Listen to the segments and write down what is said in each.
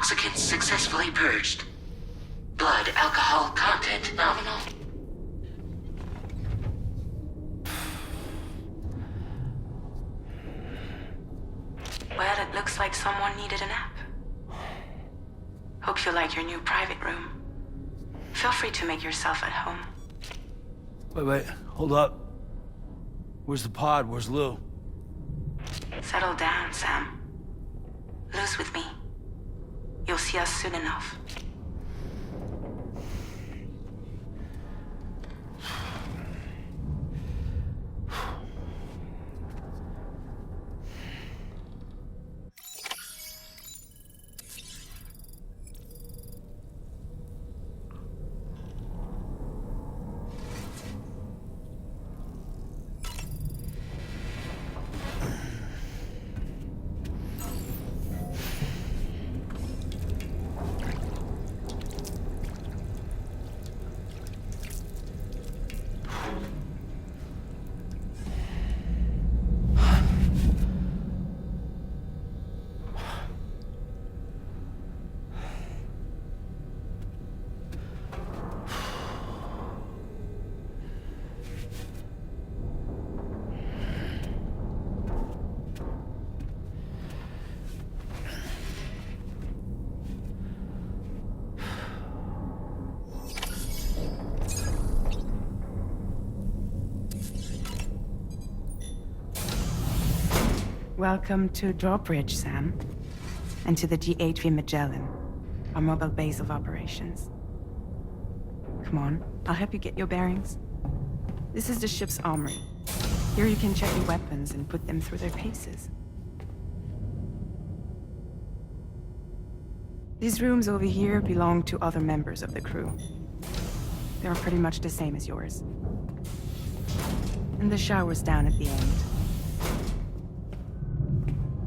Toxicants successfully purged. Blood alcohol content nominal. Well, it looks like someone needed a nap. Hope you like your new private room. Feel free to make yourself at home. Wait, hold up. Where's the pod? Where's Lou? Settle down, Sam. Lou's with me. You'll see us soon enough. Welcome to Drawbridge, Sam. And to the DHV Magellan, our mobile base of operations. Come on, I'll help you get your bearings. This is the ship's armory. Here you can check your weapons and put them through their paces. These rooms over here belong to other members of the crew. They're pretty much the same as yours. And the shower's down at the end.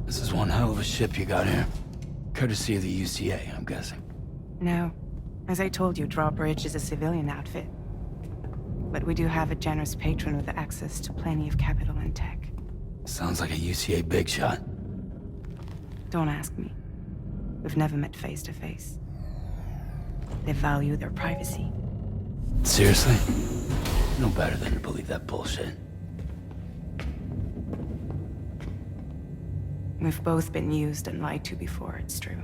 This is one hell of a ship you got here. Courtesy of the UCA, I'm guessing. No. As I told you, Drawbridge is a civilian outfit. But we do have a generous patron with access to plenty of capital and tech. Sounds like a UCA big shot. Don't ask me. We've never met face to face. They value their privacy. Seriously? No better than to believe that bullshit. We've both been used and lied to before, it's true.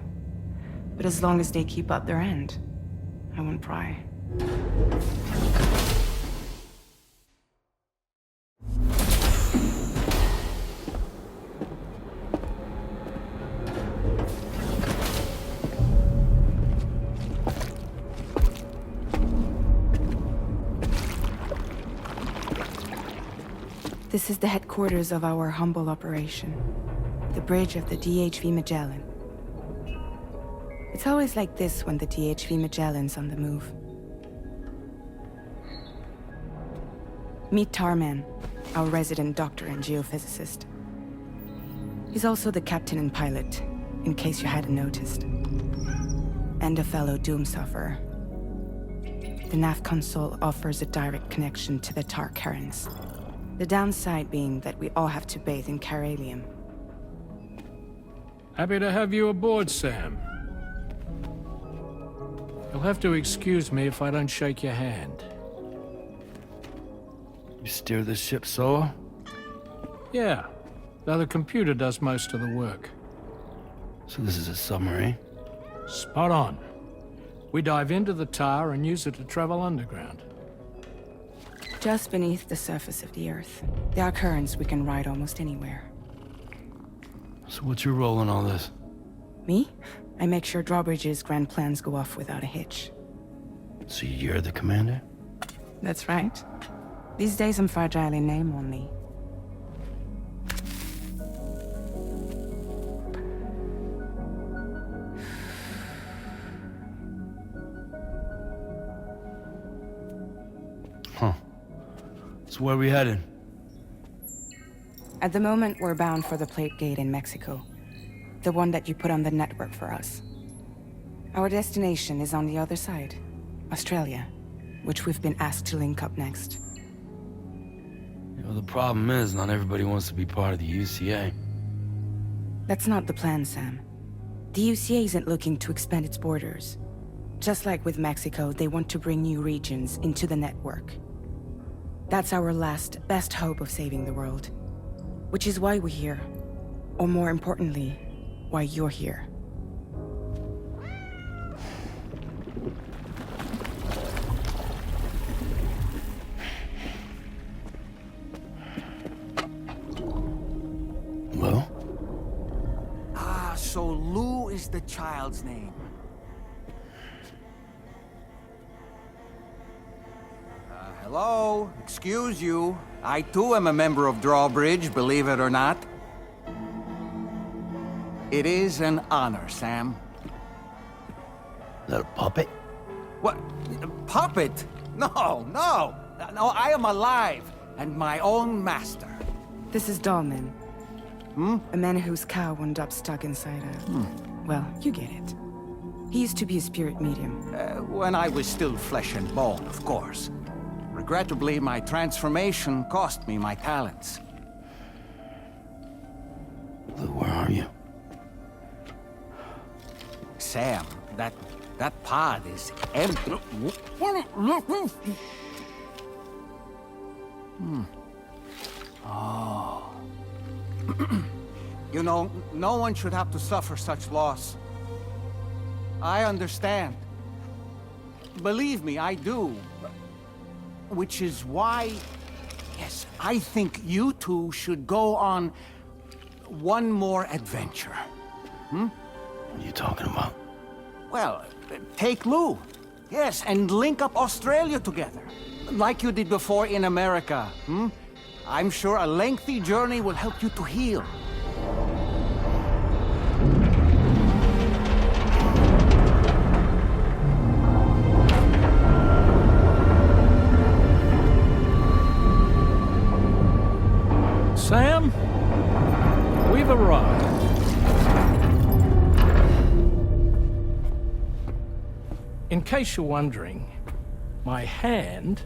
But as long as they keep up their end, I won't pry. This is the headquarters of our humble operation. The bridge of the DHV Magellan. It's always like this when the DHV Magellan's on the move. Meet Tarman, our resident doctor and geophysicist. He's also the captain and pilot, in case you hadn't noticed. And a fellow doom sufferer. The nav console offers a direct connection to the Tarkarans. The downside being that we all have to bathe in Caralium. Happy to have you aboard, Sam. You'll have to excuse me if I don't shake your hand. You steer this ship solo? Yeah, though the computer does most of the work. So this is a submarine? Spot on. We dive into the tar and use it to travel underground. Just beneath the surface of the Earth, there are currents we can ride almost anywhere. So what's your role in all this? Me? I make sure Drawbridge's grand plans go off without a hitch. So you're the commander? That's right. These days I'm fragile in name only. Huh. So where are we headed? At the moment, we're bound for the Plate Gate in Mexico. The one that you put on the network for us. Our destination is on the other side, Australia, which we've been asked to link up next. You know, the problem is, not everybody wants to be part of the UCA. That's not the plan, Sam. The UCA isn't looking to expand its borders. Just like with Mexico, they want to bring new regions into the network. That's our last, best hope of saving the world. Which is why we're here. Or more importantly, why you're here. Well? So Lou is the child's name. Hello? Excuse you. I too am a member of Drawbridge, believe it or not. It is an honor, Sam. Is that a puppet? What? Puppet? No, no! No, I am alive, and my own master. This is Dahlman. A man whose cow wound up stuck inside a... Well, you get it. He used to be a spirit medium. When I was still flesh and bone, of course. Regrettably, my transformation cost me my talents. Lou, where are you? Sam, that pod is empty. Oh. You know, no one should have to suffer such loss. I understand. Believe me, I do. Which is why, yes, I think you two should go on one more adventure. What are you talking about? Well, take Lou. Yes, and link up Australia together. Like you did before in America. I'm sure a lengthy journey will help you to heal. Sam, we've arrived. In case you're wondering, my hand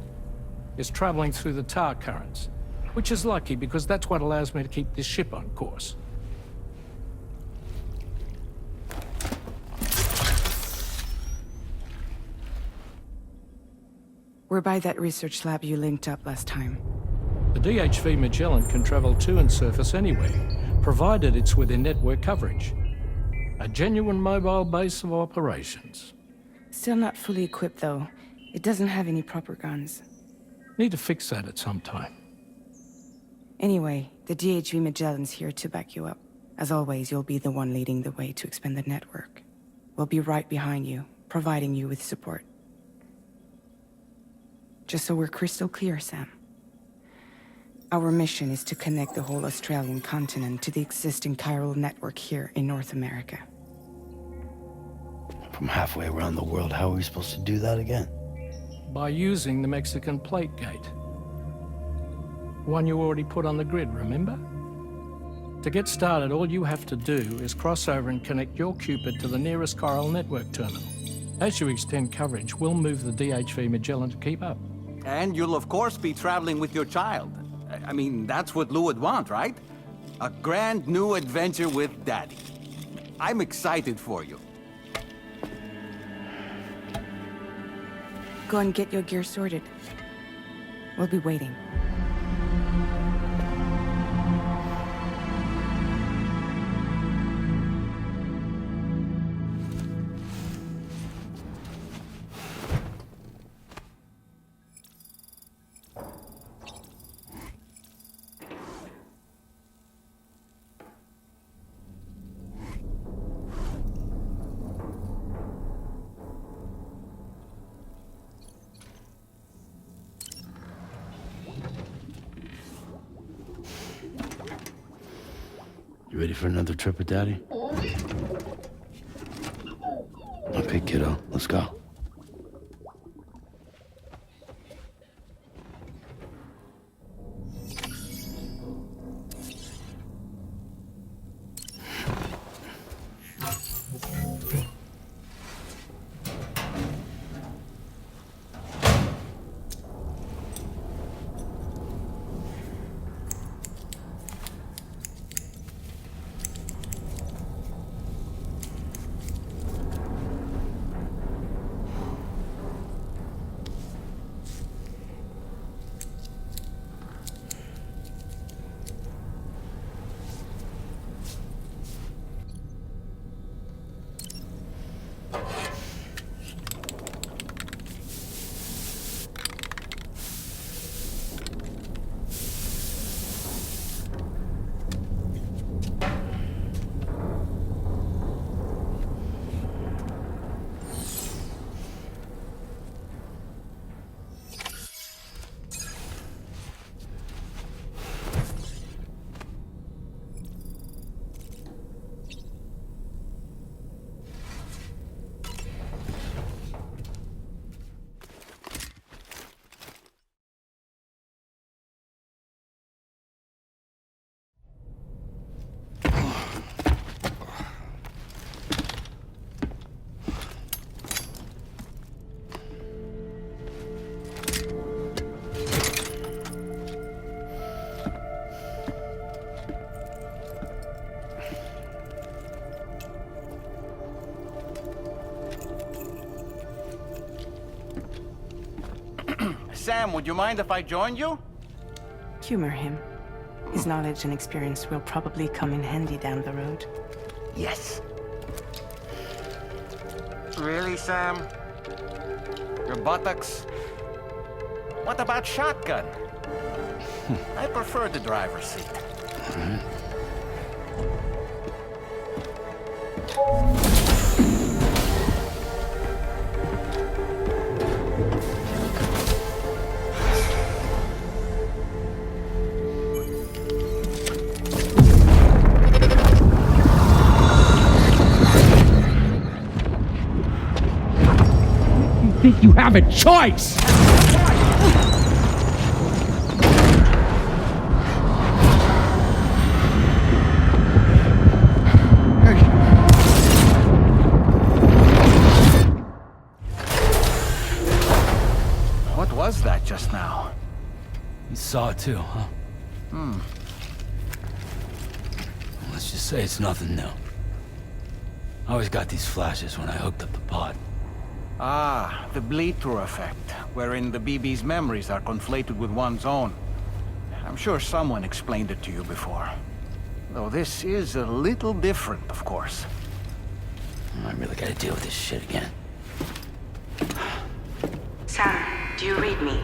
is traveling through the tar currents, which is lucky because that's what allows me to keep this ship on course. We're by that research lab you linked up last time. The DHV Magellan can travel to and surface anywhere, provided it's within network coverage. A genuine mobile base of operations. Still not fully equipped, though. It doesn't have any proper guns. Need to fix that at some time. Anyway, the DHV Magellan's here to back you up. As always, you'll be the one leading the way to expand the network. We'll be right behind you, providing you with support. Just so we're crystal clear, Sam. Our mission is to connect the whole Australian continent to the existing chiral network here in North America. From halfway around the world, how are we supposed to do that again? By using the Mexican plate gate. One you already put on the grid, remember? To get started, all you have to do is cross over and connect your Cupid to the nearest chiral network terminal. As you extend coverage, we'll move the DHV Magellan to keep up. And you'll of course be traveling with your child. I mean, that's what Lou would want, right? A grand new adventure with Daddy. I'm excited for you. Go and get your gear sorted. We'll be waiting. You ready for another trip with Daddy? Okay, kiddo, let's go. Sam, would you mind if I joined you? Humor him. His knowledge and experience will probably come in handy down the road. Yes. Really, Sam? Your buttocks? What about shotgun? I prefer the driver's seat. Think you have a choice? What was that just now? You saw it too, huh? Let's just say it's nothing new. I always got these flashes when I hooked up the pod. Ah, the bleed-through effect, wherein the BB's memories are conflated with one's own. I'm sure someone explained it to you before. Though this is a little different, of course. I really gotta deal with this shit again. Sam, do you read me?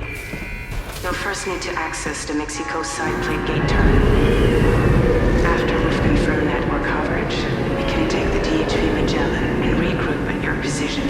You'll first need to access the Mexico side plate gate terminal. After we've confirmed network coverage, we can take the DHV Magellan and regroup at your position.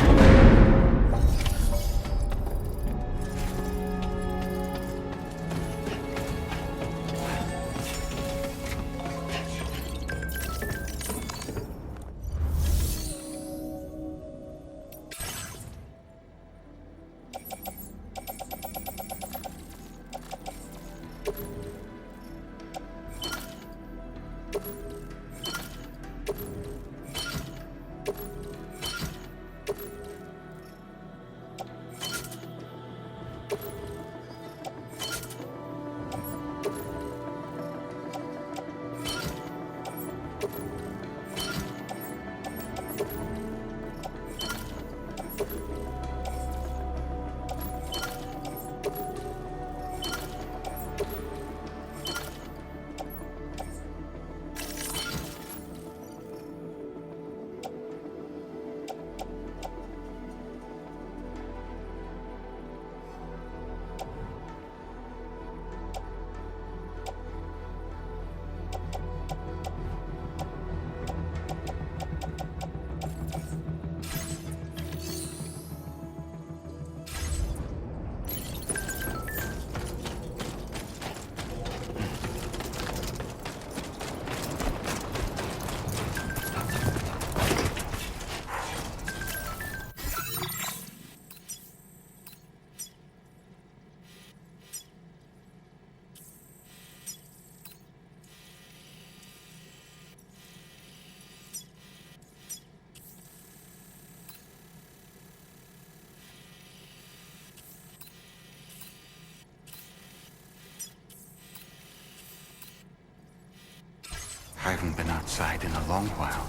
I haven't been outside in a long while.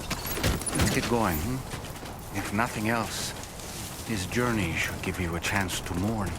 Let's get going, If nothing else, this journey should give you a chance to mourn.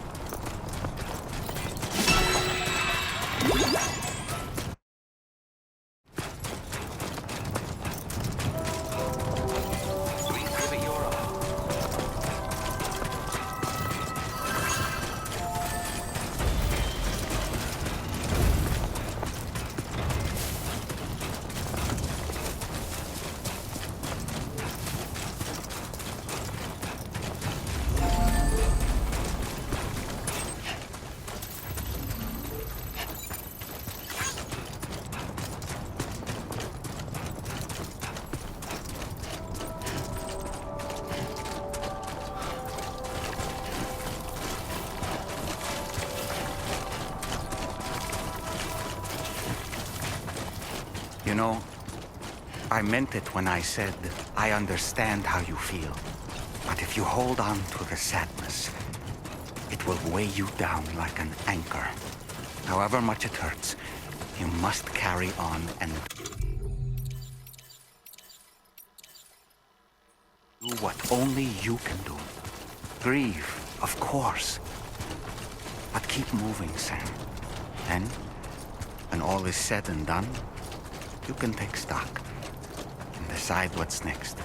You know, I meant it when I said, I understand how you feel. But if you hold on to the sadness, it will weigh you down like an anchor. However much it hurts, you must carry on and do what only you can do. Grieve, of course. But keep moving, Sam. Then, when all is said and done, you can take stock and decide what's next.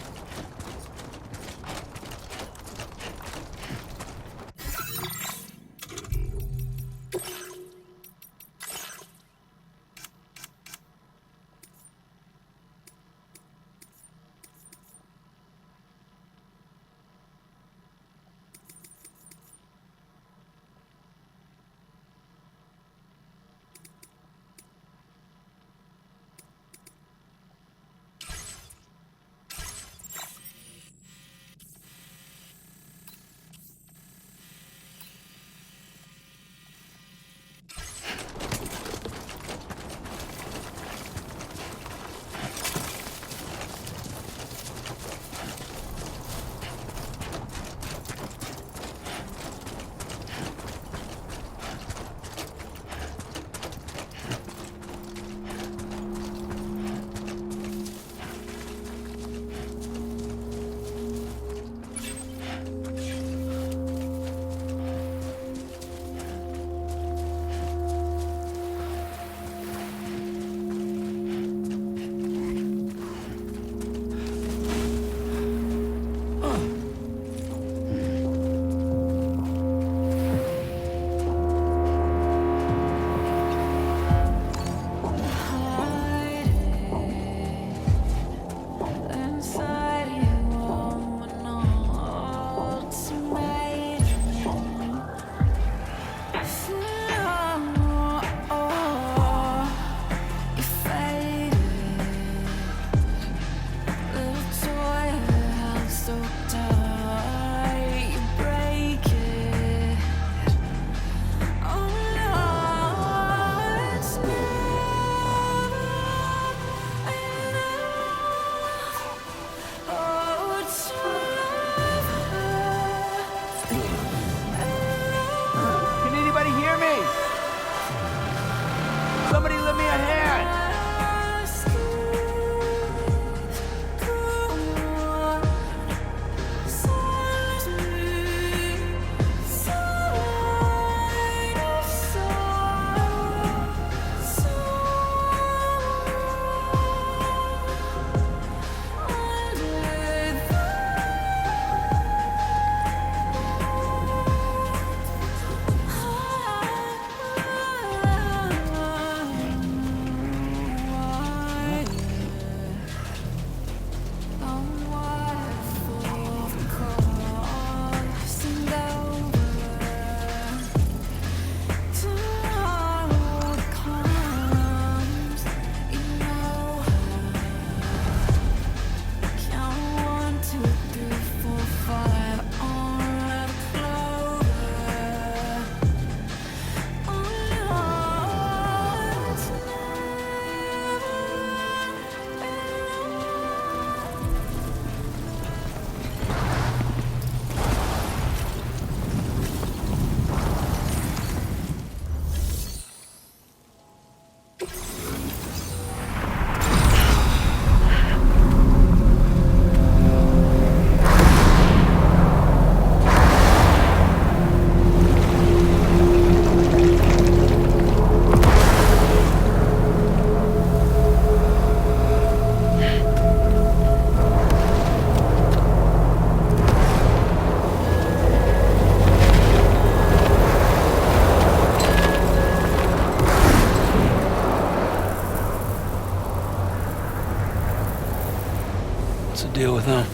deal with them?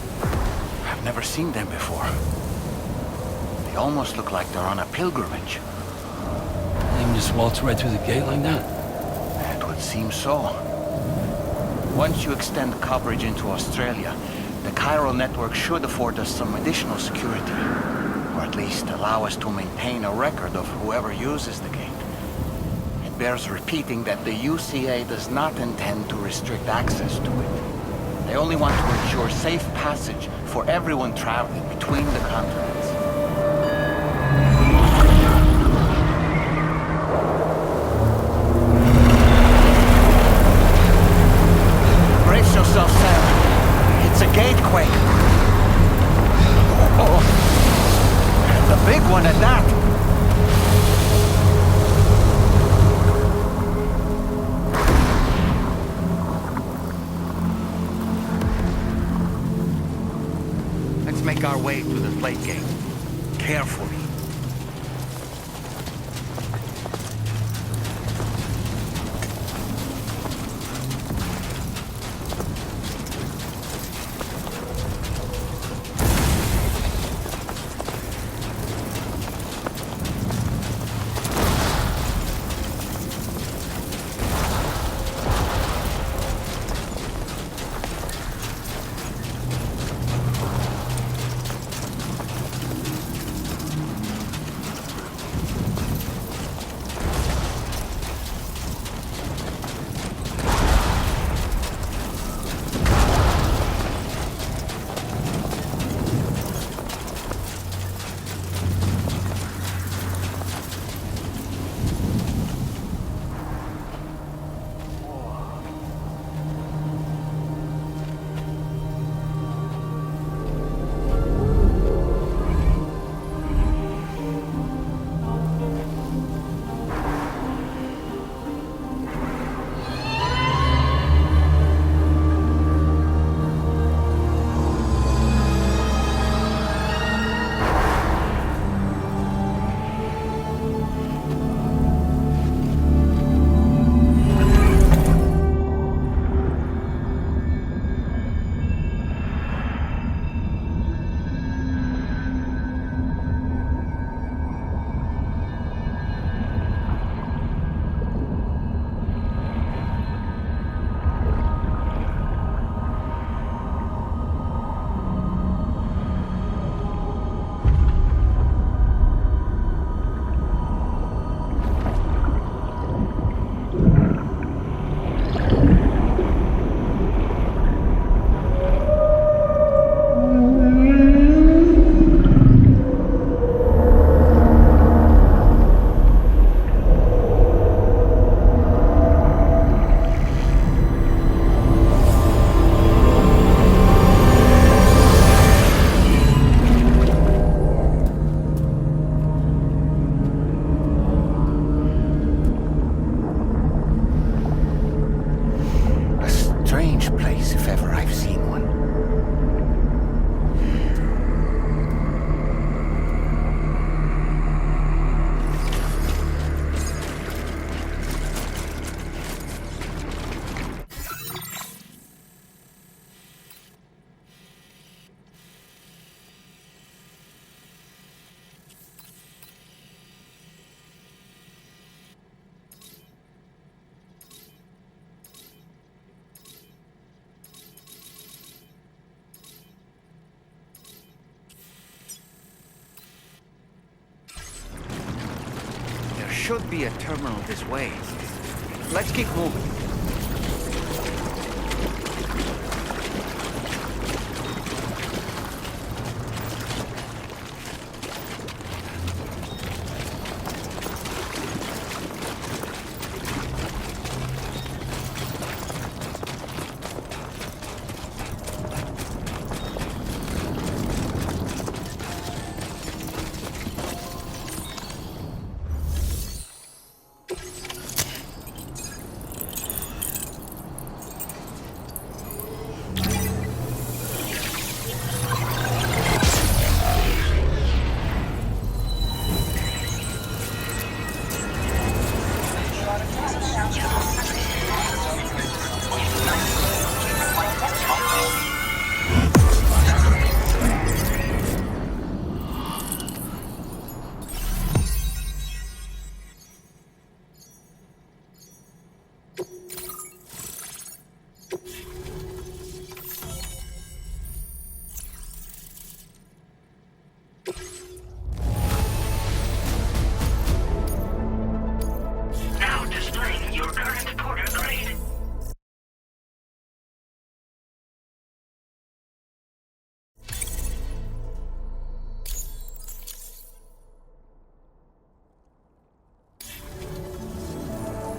I've never seen them before. They almost look like they're on a pilgrimage. They can just waltz right through the gate like that? It would seem so. Once you extend coverage into Australia, the chiral network should afford us some additional security. Or at least allow us to maintain a record of whoever uses the gate. It bears repeating that the UCA does not intend to restrict access to it. They only want to ensure safe passage for everyone traveling between the continents. Brace yourself, Sam. It's a gatequake. Oh, and a big one at that. should be a terminal this way. Let's keep moving.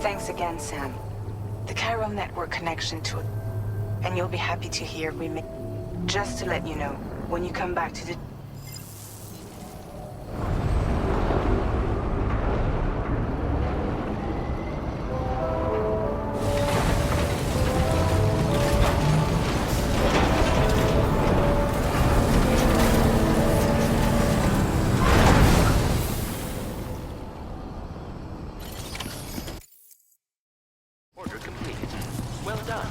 Thanks again, Sam. The chiral network connection to it. And you'll be happy to hear we made... Just to let you know, when you come back to the... Order complete. Well done.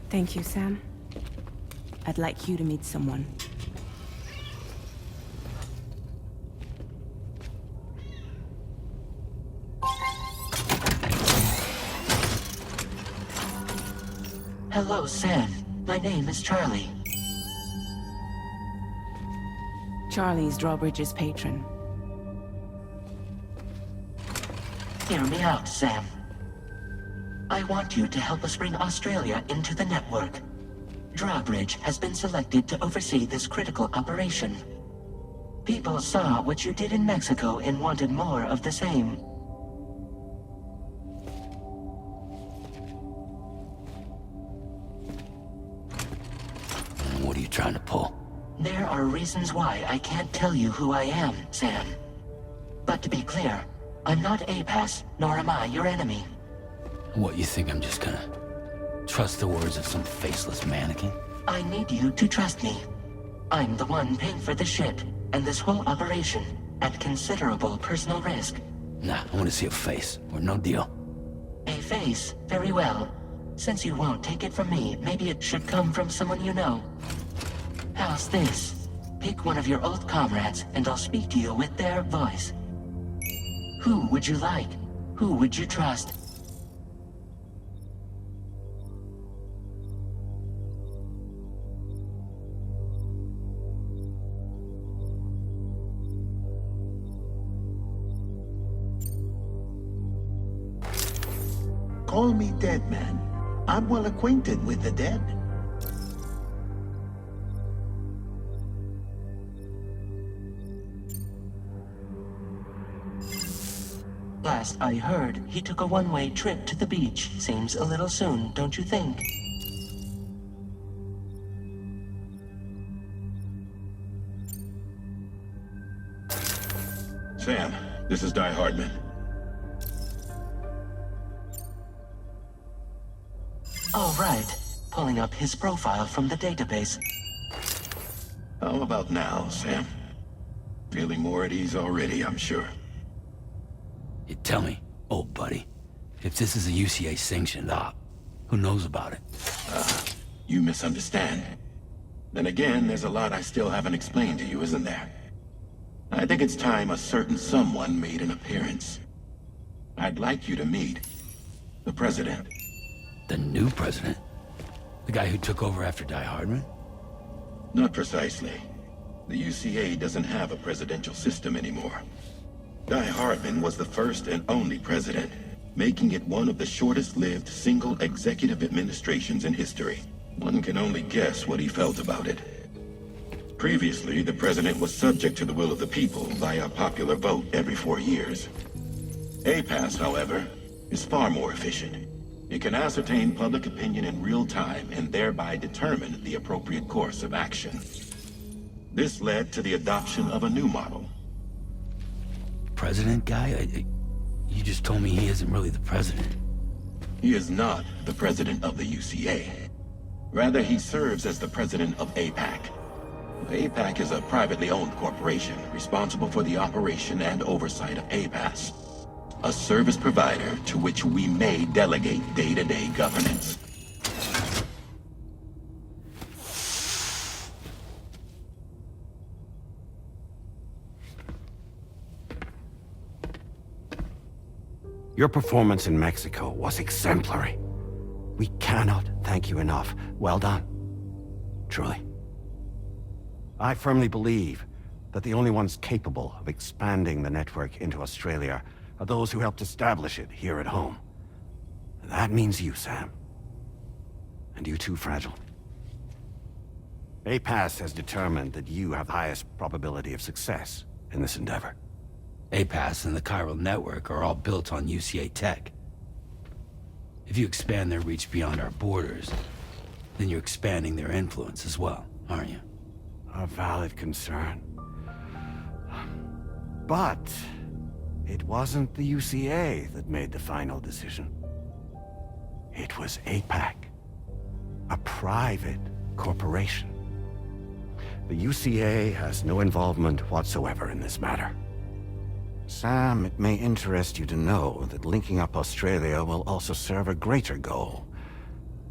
Thank you, Sam. I'd like you to meet someone. Hello, Sam. My name is Charlie. Charlie's Drawbridge's patron. Hear me out, Sam. I want you to help us bring Australia into the network. Drawbridge has been selected to oversee this critical operation. People saw what you did in Mexico and wanted more of the same. What are you trying to pull? There are reasons why I can't tell you who I am, Sam. But to be clear, I'm not APAS, nor am I your enemy. What, you think I'm just gonna trust the words of some faceless mannequin? I need you to trust me. I'm the one paying for the ship, and this whole operation, at considerable personal risk. Nah, I want to see a face, or no deal. A face? Very well. Since you won't take it from me, maybe it should come from someone you know. How's this? Pick one of your old comrades, and I'll speak to you with their voice. Who would you like? Who would you trust? Call me dead, man. I'm well acquainted with the dead. Last I heard, he took a one-way trip to the beach. Seems a little soon, don't you think? Sam, this is Die Hardman. All right. Pulling up his profile from the database. How about now, Sam? Feeling more at ease already, I'm sure. You tell me, old buddy, if this is a UCA-sanctioned op, who knows about it? You misunderstand. Then again, there's a lot I still haven't explained to you, isn't there? I think it's time a certain someone made an appearance. I'd like you to meet the President. The new president? The guy who took over after Die Hardman? Not precisely. The UCA doesn't have a presidential system anymore. Die Hardman was the first and only president, making it one of the shortest-lived single executive administrations in history. One can only guess what he felt about it. Previously, the president was subject to the will of the people via popular vote every 4 years. APAS, however, is far more efficient. It can ascertain public opinion in real time and thereby determine the appropriate course of action. This led to the adoption of a new model. President guy? You just told me he isn't really the president. He is not the president of the UCA. Rather, he serves as the president of APAC. APAC is a privately owned corporation responsible for the operation and oversight of APAS, a service provider to which we may delegate day-to-day governance. Your performance in Mexico was exemplary. We cannot thank you enough. Well done. Truly. I firmly believe that the only ones capable of expanding the network into Australia are those who helped establish it here at home. And that means you, Sam. And you too, Fragile. APAS has determined that you have the highest probability of success in this endeavor. APAS and the chiral network are all built on UCA tech. If you expand their reach beyond our borders, then you're expanding their influence as well, aren't you? A valid concern. But it wasn't the UCA that made the final decision. It was APAC, a private corporation. The UCA has no involvement whatsoever in this matter. Sam, it may interest you to know that linking up Australia will also serve a greater goal.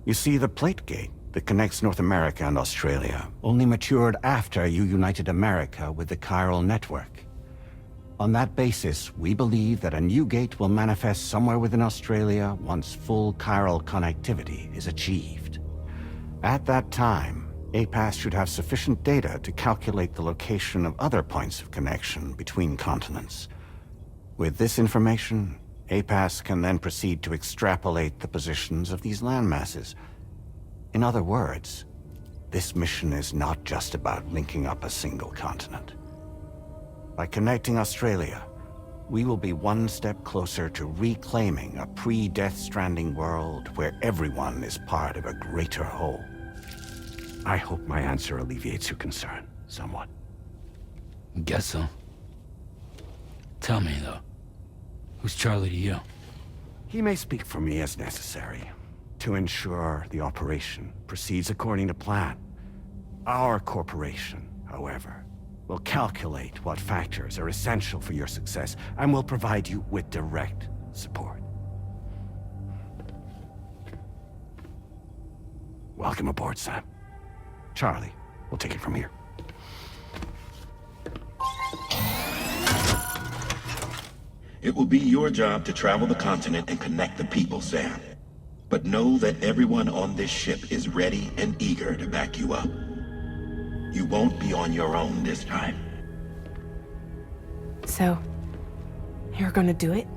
You see, the plate gate that connects North America and Australia only matured after you united America with the chiral network. On that basis, we believe that a new gate will manifest somewhere within Australia once full chiral connectivity is achieved. At that time, APAS should have sufficient data to calculate the location of other points of connection between continents. With this information, APAS can then proceed to extrapolate the positions of these landmasses. In other words, this mission is not just about linking up a single continent. By connecting Australia, we will be one step closer to reclaiming a pre-Death Stranding world where everyone is part of a greater whole. I hope my answer alleviates your concern somewhat. Guess so. Tell me, though, who's Charlie to you? He may speak for me as necessary, to ensure the operation proceeds according to plan. Our corporation, however, will calculate what factors are essential for your success, and will provide you with direct support. Welcome aboard, Sam. Charlie, we'll take it from here. It will be your job to travel the continent and connect the people, Sam. But know that everyone on this ship is ready and eager to back you up. You won't be on your own this time. So, you're gonna do it?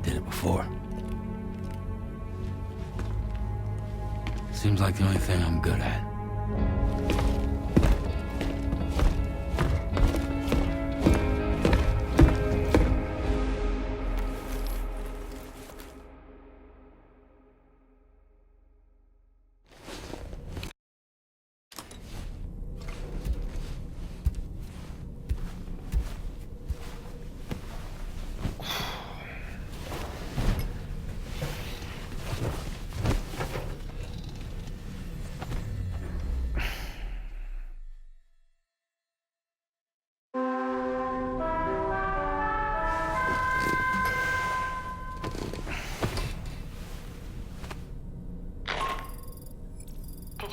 Did it before. Seems like the only thing I'm good at.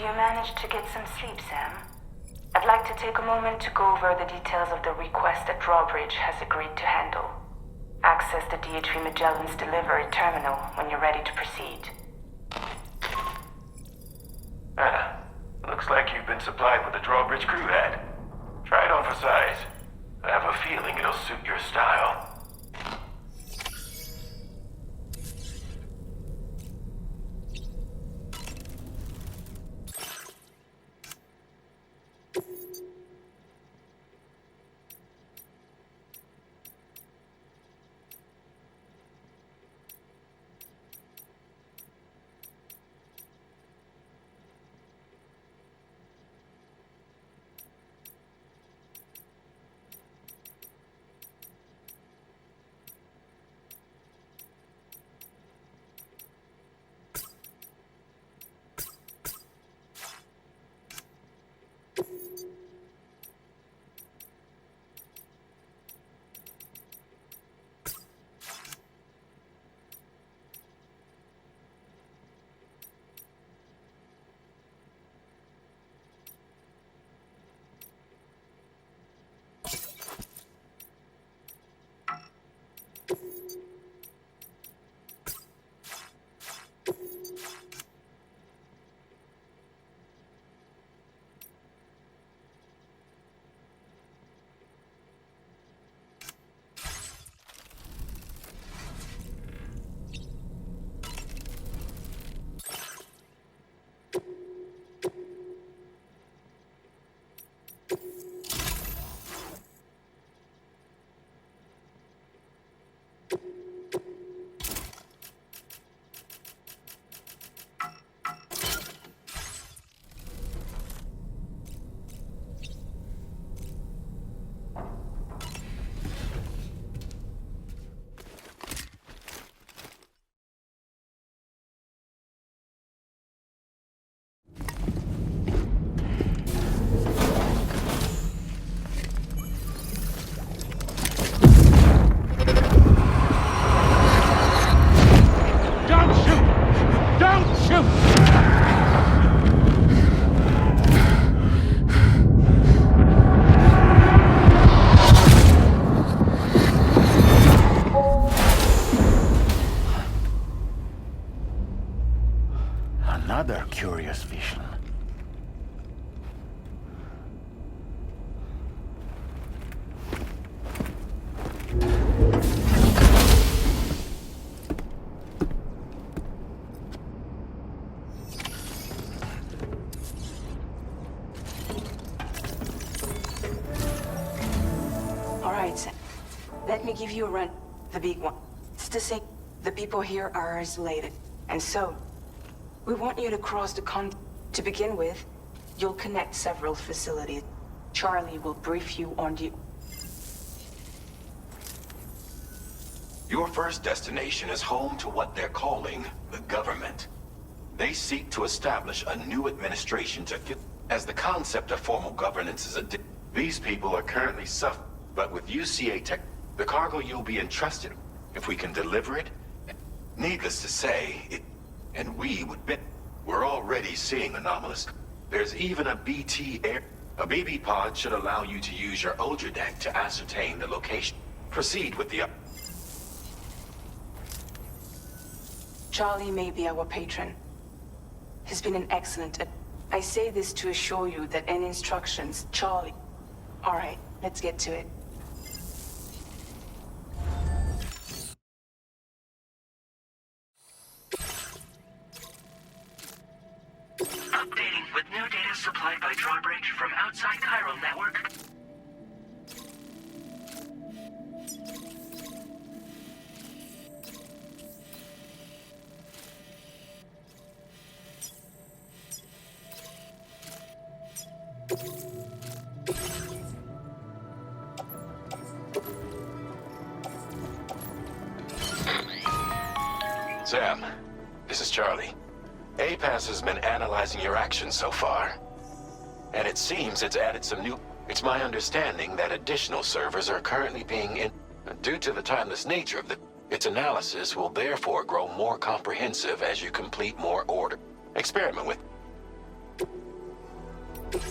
you manage to get some sleep, Sam? I'd like to take a moment to go over the details of the request that Drawbridge has agreed to handle. Access the DHV Magellan's delivery terminal when you're ready to proceed. Looks like you've been supplied with a Drawbridge crew hat. Try it on for size. I have a feeling it'll suit your style. Another curious vision. All right, Sam. Let me give you a run. The big one. It's to say, the people here are isolated, and so we want you to cross the continent. To begin with, you'll connect several facilities. Charlie will brief you on the... Your first destination is home to what they're calling the government. They seek to establish a new administration to fit as the concept of formal governance is these people are currently suffering, but with UCA tech, the cargo you'll be entrusted, if we can deliver it, needless to say, and we would bet we're already seeing anomalous. There's even a BT air. A BB pod should allow you to use your Ultra deck to ascertain the location. Proceed with the Charlie may be our patron. He's been an excellent... I say this to assure you that any instructions, Charlie... All right, let's get to it. Updating with new data supplied by Drawbridge from outside Chiral network. Sam, this is Charlie. APAS has been analyzing your actions so far. And it seems it's added some new... It's my understanding that additional servers are currently being in... Due to the timeless nature of its analysis will therefore grow more comprehensive as you complete more order. Experiment with... A-Pass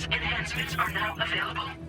enhancements are now available.